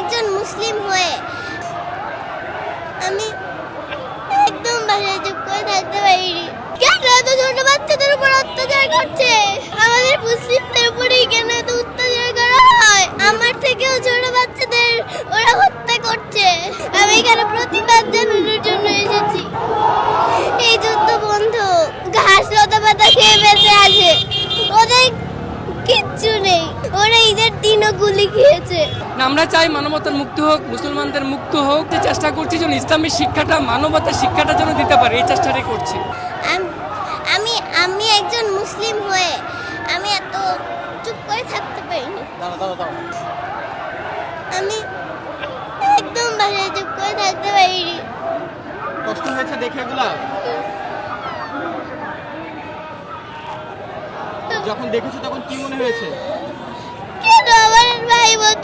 একজন মুসলিম হয়ে আমি একদম বাসায় চুপ করে থাকতে পারিনি। কেন এত ছোট বাচ্চাদের উপর অত্যাচার করছে? আমাদের মুসলিমদের উপরেই কেন এত অত্যাচার করা হয়? আমার থেকেও ছোট বাচ্চাদের ওরা হত্যা করছে। আমি এখানে প্রতিবাদ জানানোর জন্য এসেছি। এই যুদ্ধ বন্ধ। ঘাস লতা পাতা খেয়ে বেঁচে আছে, ওদের কিচ্ছু নেই। ওরা ঈদের দিনও গুলি খেয়েছে। আমরা চাই মানবতার মুক্তি হোক, মুসলমানদের মুক্ত হোক। যে চেষ্টা করছি যেন ইসলামের শিক্ষাটা, মানবতার শিক্ষাটা যেন দিতে পারে, এই চেষ্টাটাই করছি। আমি একজন মুসলিম হয়ে আমি এত চুপ করে থাকতে পারিনি। আমি একদম বাসায় চুপ করে থাকতে পারিনি। কষ্ট হয়েছে দেখে এগুলা? যখন দেখেছো তখন কি মনে হয়েছে? কেন আমার ভাই বোনদের